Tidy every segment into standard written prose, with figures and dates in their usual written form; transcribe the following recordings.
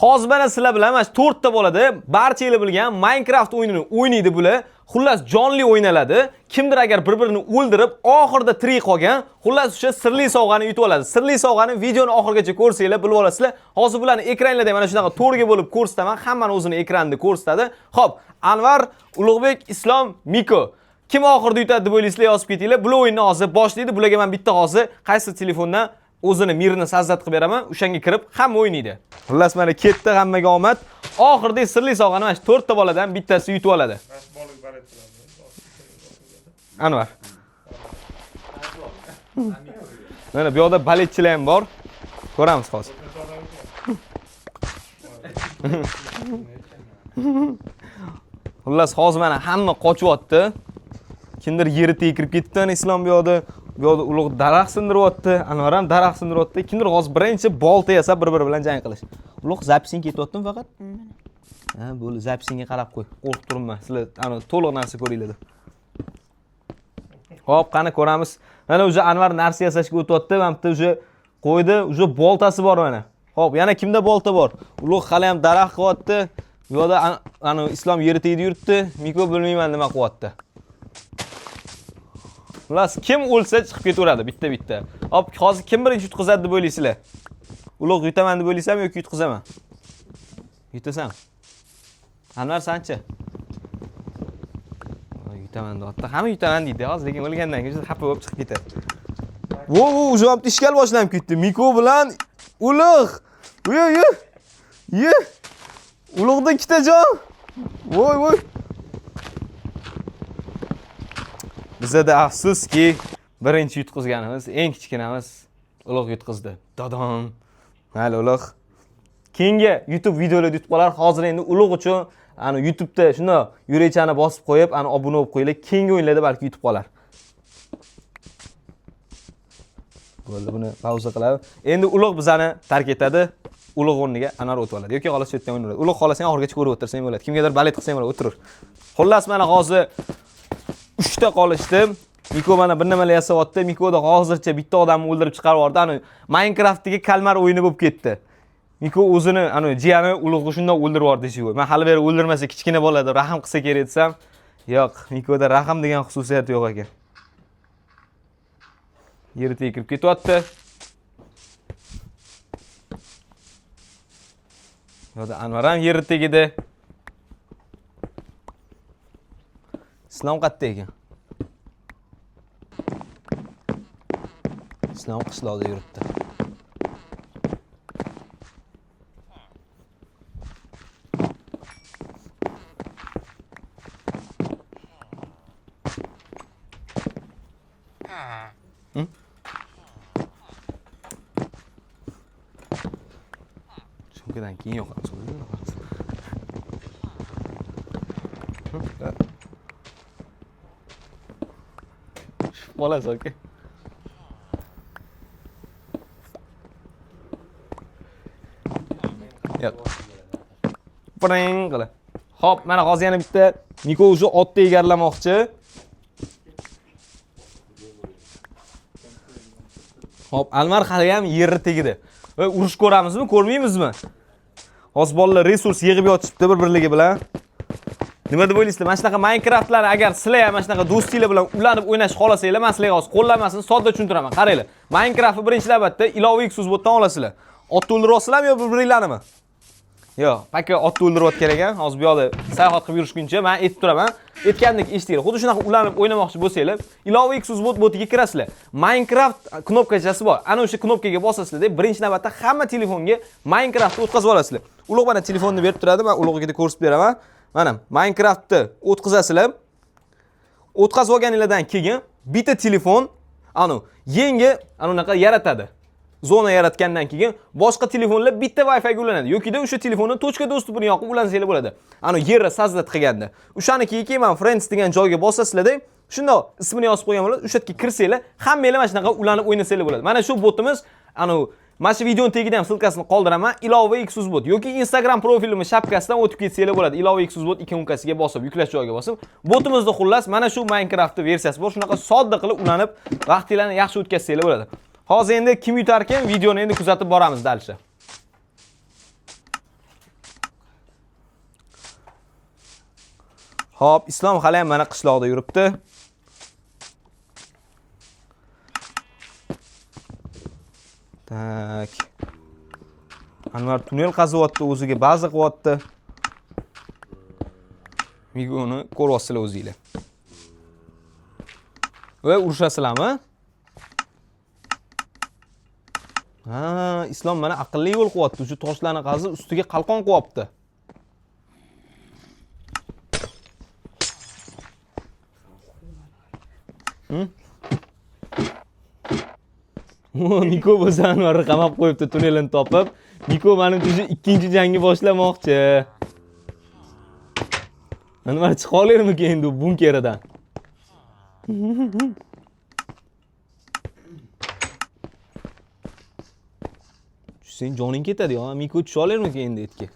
Hozir mana sizlar bilan mana 4 ta bo'ladi. Barchanglar bilgan Minecraft o'yinini o'ynaydi bular. Xullas jonli o'ynaladi. Kimdir agar bir-birini o'ldirib, oxirida tirik qolgan, xullas o'sha sirli sovg'ani yutib oladi. Sirli sovg'ani videoni oxirigacha ko'rsanglar, bilib olasizlar. Hozir bularni ekranlarda mana shunaqa to'rga bo'lib ko'rsataman. Hammani o'zini ekranida ko'rsatadi. Xo'p, Anvar, Ulug'bek, Islom, Miko. Kim oxirida yutadi deb o'ylaysizlar, yozib ketinglar. Bular o'yinni hozir boshlaydi. Bularga men bitta hozir qaysi telefondan o'zini mirini sazzat qilib beraman, o'shanga kirib hamma o'ynaydi. Xullas mana ketdi, hammaga omad. Oxirida sirli sovg'ani mana 4 ta boladan bittasi yutib oladi. Anvar. Mana bu yoqda baletchilar ham bor. Ko'ramiz hozir. Xullas hozir mana hamma qochyapti. Kimdir yeri tekirib ketdi, Islom bu yoqda. Bu yoqda ulug' daraxt sindiryapti, Anvar ham daraxt sindiryapti. Kimdir hozir birinchi bolta yasab bir-biri bilan jang qilish. Ulug' zapising ketyaptimi faqat? Ha, bo'ldi, zapisingga qarab qo'y. Qo'rqib turibman. Sizlar ana to'liq narsa ko'ringlar deb. Xo'p, qani ko'ramiz. Mana o'sha Anvar narsa yasashga o'tyapti. Mana bitta o'sha qo'ydi, o'sha boltasi bor mana. Xo'p, yana kimda bolta bor? Ulug' hali ham daraxt qilyapti. Bu yoqda ana Islom yeri tegdi yuribdi. Miko bilmayman nima qilyapti. Xullas, kim o'lsa chiqib ketaveradi bitta-bitta. Hop, hozir kim birinchi yutqizadi deb o'ylaysizlar? Ulug' yutaman deb o'ylaysam yoki yutqizaman? Yutasan. Anvar sanchi? Yutaman deyapti. Hamma yutaman deydi. Hozir lekin o'lgandan keyin xafa bo'lib chiqib ketadi. Vo, o'sha ham ishkal boshlanib ketdi. Miko bilan Ulug'. Ye. Ulug'da ikkita jon. Voy. Bizda afsuski birinchi yutqizganimiz, eng kichkinamiz Ulug' yutqizdi. Dodon. Mayli Ulug'. Keyingi YouTube videolarda yutib qolar. Hozir endi Ulug' uchun ana YouTube'da shuni yurechani bosib qo'yib, ana obuna bo'lib qo'yinglar. Keyingi o'yinlarda balki yutib qolar. Bo'ldi, buni pauza qilamiz. Endi Ulug' bizani tark etadi. Ulug' o'rniga Anvar o'tib oladi. Yoki xolos chetdan o'ynaydi. Ulug' xolasang oxirigacha ko'rib o'tirsang bo'ladi. Kimgadir balet qilsang bo'ladi, o'tirur. Xullas mana hozir 3 ta qolishdi. Miko mana bir nimalar yasayapti. Mikoda hozircha bitta odamni o'ldirib chiqarib yubordi. Ana Minecraftdagi kalmar o'yini bo'lib ketdi. Miko o'zini ana jiyani Ulug'ni shunday o'ldirib yubordi shu. Men hali beri o'ldirmasa kichkina bo'ladi, rahim qilsa kerak desam, yo'q, Mikoda rahim degan xususiyat yo'q ekan. Yeri tekirib ketyapti. Yo'da Anvar ham yeri tegidi. Islom qayerda ekan? Islom qishloqda yuribdi. Shundan keyin yo'qamiz. Bolasi aka. Yo'q. Pring qila. Xo'p, mana hozir yana bitta Miko o'sha otni egallamoqchi. Xo'p, Anvar hali ham yerni tegidi. Voy, urush ko'ramizmi, ko'rmaymizmi? Hozir bolalar resurs yig'ib yotibdi bir-birligi bilan. Nima deb o'ylaysizlar? Mana shunaqa Minecraftlarni agar sizlar ham mana shunaqa do'stinglar bilan ulanib o'ynash xohlasanglar, men sizlarga hozir qo'llanmasini sodda tushuntiraman. Qaranglar. Minecraftni birinchi navbatda ilova X botdan olasizlar. Otni o'ldiryapsizlarmi yo bir-birlaringlarmi? Yo'q, paka otni o'ldiryotgan ekan. Hozir bu yoqda sayohat qilib yurishguncha men aytib turaman. Aytgandek eshitinglar. Xuddi shunaqa ulanib o'ynamoqchi bo'lsanglar, ilova X botiga kirasizlar. Minecraft knopkachasi bor. Ana o'sha knopkaga bosasizlar, birinchi navbatda hamma telefonga Minecraftni o'tkazib olasizlar. Ulug' mana telefonni berib turadi, men Ulug'ga ko'rsatib beraman. Mana Minecraftni o'tkazasizlar. O'tkazib olganinglardan keyin bitta telefon yangi anaqa yaratadi. Zona yaratgandan keyin boshqa telefonlar bitta Wi-Fi ga ulanadi. Yokida o'sha telefonning tochka dostupini yoqib ulansanglar bo'ladi. Yerga sazzat qilganda. O'shanikiga keyin Friends degan joyga bosasizlar-da, shunda ismini yozib qo'ygan bo'ladi. O'sha yerga kirsanglar, hammanglar mana shunaqa ulanib o'ynasanglar bo'ladi. Mana shu botimiz mana shu videoning tagida ham silkasini qoldiraman. Ilova X bot yoki Instagram profilimning shapkasidan o'tib ketsanglar bo'ladi. Ilova X bot ikonkasiga bosib, yuklash joyiga bosib, botimizda xullas mana shu Minecraft versiyasi bor. Shunaqa sodda qilib ulanib, vaqtinglarni yaxshi o'tkazsanglar bo'ladi. Hozir endi kim yutar ekan videoni endi kuzatib boramiz dalcha. Hop, Islom hali ham mana qishloqda yuribdi. Tak. Anvar tunnel qazyapti, o'ziga baza qilyapti. Migoni ko'ryapsizlar o'zingizlar. Voy, urushasizlarmi? Ha, Islom mana aqlli yo'l qilyapti. Shu toshlarni qazib, ustiga qalqon qo'yapti. Miko bo'lsa Anvarni qamab qo'yibdi, tunnelini topib. Miko menimcha ikkinchi jangni boshlamoqchi. Anvar chiqa olarmikan endi bunkeridan? Sen joning ketadi-yo. Miko tusha olarmikan endi etga?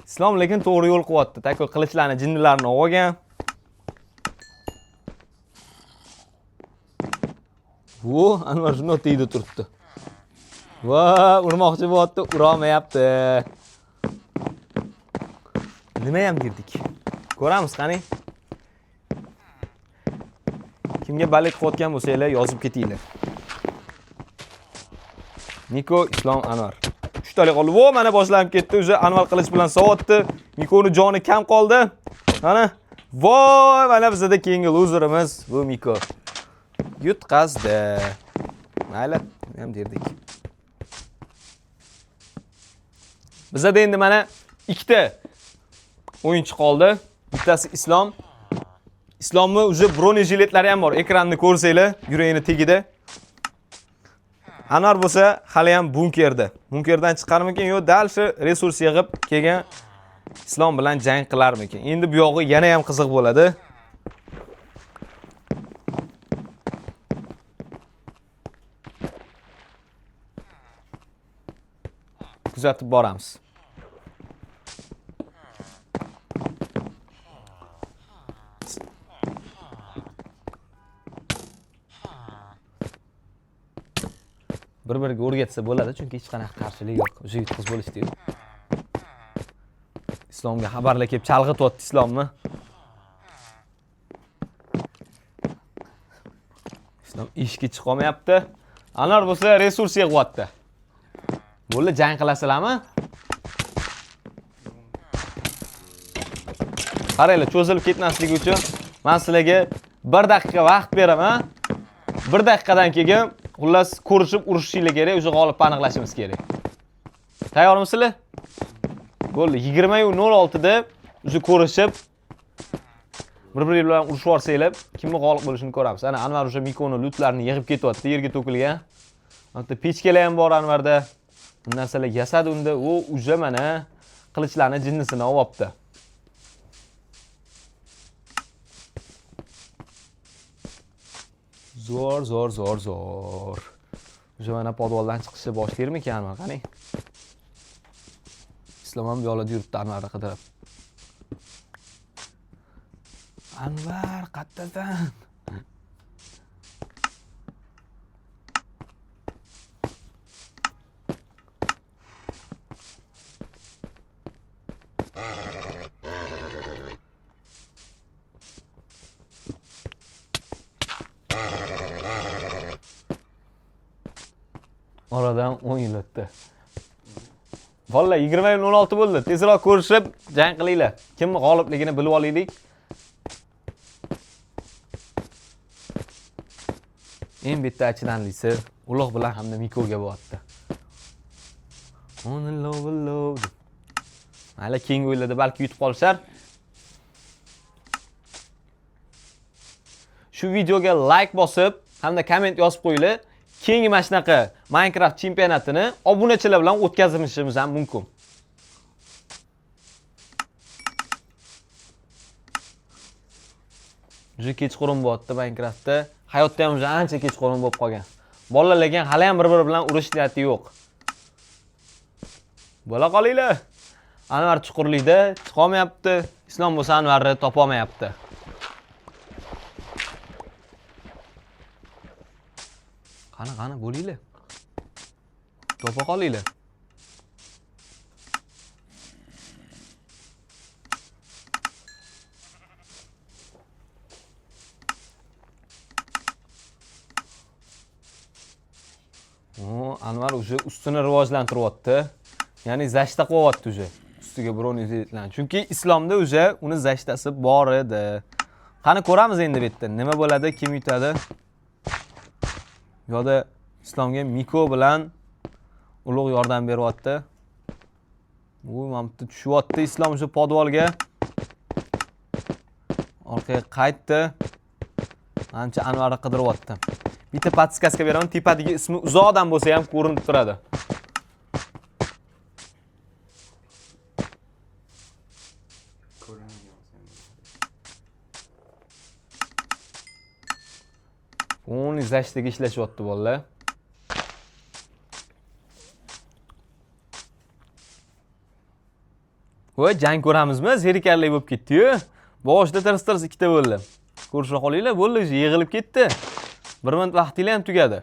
Islom lekin to'g'ri yo'l qilyapti. Tako qilichlarni, jinnilarni olgan. Vo, Anvar shunday tegdi turibdi. Va, urmoqchi bo'lyapti, ura olmayapti. Nima ham girdik? Ko'ramiz qani. Kimga balik qilayotgan bo'lsanglar, yozib ketinglar. Miko, Islom, Anvar. 3 talik qoldi. Vo, mana boshlanib ketdi. O'zi Anvar qilich bilan sovotdi. Mikoning joni kam qoldi. Mana. Voy, mana bizda keyingi loserimiz bu Miko. Yutqazdi. Mayli, ham derdik. Bizda endi mana ikkita o'yinchi qoldi. Bittasi Islom. Islomning o'zi bronezhiletlari ham bor. Ekranni ko'rsanglar, yuragini tegida. Anvar bo'lsa, hali ham bunkerda. Bunkerdan chiqarmikan, yo dal shu resurs yig'ib kelgan Islom bilan jang qilarmikan. Endi bu yog'i yana ham qiziq bo'ladi. Kuzatib boramiz. Bir-biriga o'rgatsa bo'ladi, chunki hech qanaqa qarshilik yo'q. O'sha yutqiz bo'lishdi. Islomga xabarlar kelib chalg'ityapti Islomni. Islom ishga chiqa olmayapti. Anvar bo'lsa resurs yig'yapti. Bo'ldi, jang qilasizlarmi? Qaranglar, cho'zilib ketmasligi uchun men sizlarga 1 daqiqa vaqt beraman. 1 daqiqadan keyin xullas ko'rishib urishishinglar kerak, o'sha g'olibni aniqlashimiz kerak. Tayyormisizlar? Bo'ldi, 20:06 da o'sha ko'rishib bir-biri bilan urushib olsanglar, kimning g'olib bo'lishini ko'ramiz. Ana Anvar o'sha Mikoni lutlarini yig'ib ketyapti, yerga to'kilgan. Hatto pechkalar ham bor Anvarda. Bu narsalar yasadi unda, u o'sha mana qilichlarni jinnisini olyapti. Zo'r. O'sha mana podvaldan chiqishni boshlaymikan Anvar, qani? Islom ham bu yoqda yuribdi Anvarni qidirib. Anvar, qayerdasan? Oradan 10 yil o'tdi. Vallahi 20:16 bo'ldi. Tezroq ko'rishib, jang qilinglar. Kim g'olibligini bilib olaylik. Eng bitta achinarlisi Ulug' bilan hamda Mikoga bo'lyapti. On love. Mayli, keyingi o'yinlarda balki yutib qolishar. Shu videoga like bosib, hamda komment yozib qo'yinglar. Keyingi mana shunaqa Minecraft chempionatini obunachilar bilan o'tkazishimiz ham mumkin. Juda kechqurun bo'lyapti Minecraftda. Hayotda ham juda ancha kechqurun bo'lib qolgan. Bolalar lekin hali ham bir-biri bilan urush niyati yo'q. Bo'la qolinglar. Anvar chuqurlikda chiqa olmayapti. Islom bo'lsa Anvarni topa olmayapti. Qani bo'linglar. Topa qolinglar. Anvar o'sha ustini rivojlantiryapti. Ya'ni zashta qilyapti o'sha. Ustiga bronzitlan. Chunki islomda o'sha uni zashtasi bor edi. Qani ko'ramiz endi bu yerda nima bo'ladi, kim yutadi? Yo'da islomga Miko bilan ulug' yordam beryapti. U mamta tushyapti islom o'sha podvolga. Orqaga qaytdi. Ancha Anvarni qidiryapti. Bitta podskaska beraman, tepadagi ismi uzoqdan bo'lsa ham ko'rinib turadi. O'ni zashtiga ishlashyapti bolalar. Voy, jang ko'ramizmi? Zerikarli bo'lib ketdi-yu. Boshida tirs-tirs ikkita bo'ldi. Ko'rishib qolinglar, bo'ldi, yig'ilib ketdi. 1 minut vaqtinglar ham tugadi.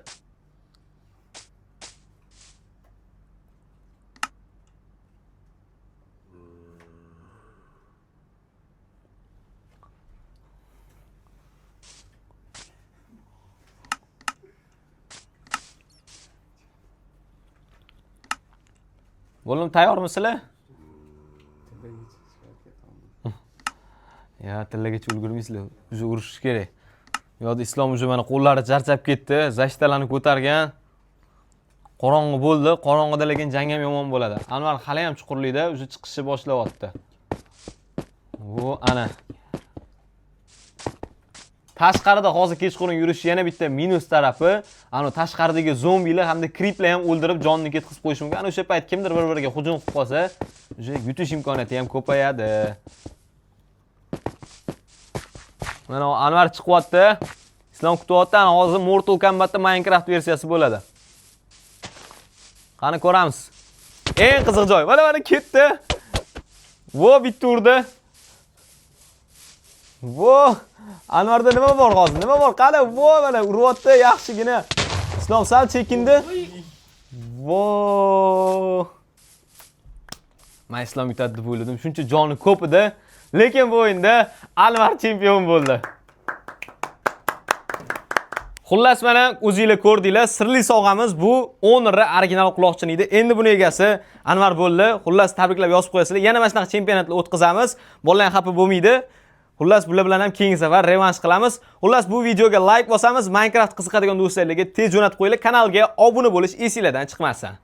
Bo'lim, tayyormisizlar? Ya, tillagacha ulgurmaysizlar. O'zi urishish kerak. Yo'da islom o'zi mana qo'llari charchab ketdi, zashtalarni ko'targan. Qorong'i bo'ldi, qorong'ida lekin jang ham yomon bo'ladi. Anvar hali ham chuqurlikda o'zi chiqishni boshlayapti. Bu ana. Tashqarida hozir kechqurun yurish yana bitta minus tarafi, ana tashqaridagi zombilar hamda kriplar ham o'ldirib jonni ketkizib qo'yish mumkin. Ana o'sha payt kimdir bir-biriga hujum qilib qolsa, o'sha yutish imkoniyati ham ko'payadi. Mana Anvar chiqyapti. Islom kutyapti. Hozir Mortal Kombat'da Minecraft versiyasi bo'ladi. Qani ko'ramiz. Eng qiziq joy. Mana ketdi. Vo bitta urdi. Vo Anvarda nima bor hozir? Nima bor? Qani vo mana uryapti yaxshigina. Islom sal chekindi. Vo Men islom yutadi deb o'yladim. Shuncha joni ko'p edi. Lekin bu o'yinda Anvar chempion bo'ldi. Xullas mana o'zingizlar ko'rdinglar, sirli sovg'amiz bu 10 ra original quloqchin edi. Endi buni egasi Anvar bo'ldi. Xullas tabriklab yozib qo'yasizlar. Yana mana shunaqa chempionatlar o'tkazamiz. Bolalar xafa bo'lmaydi. Xullas bular bilan ham keyingi safar revansh qilamiz. Xullas bu videoga like bosamiz, Minecraft qiziqadigan do'stlarga tez jo'natib qo'yinglar. Kanalga obuna bo'lish esingizdan chiqmasin.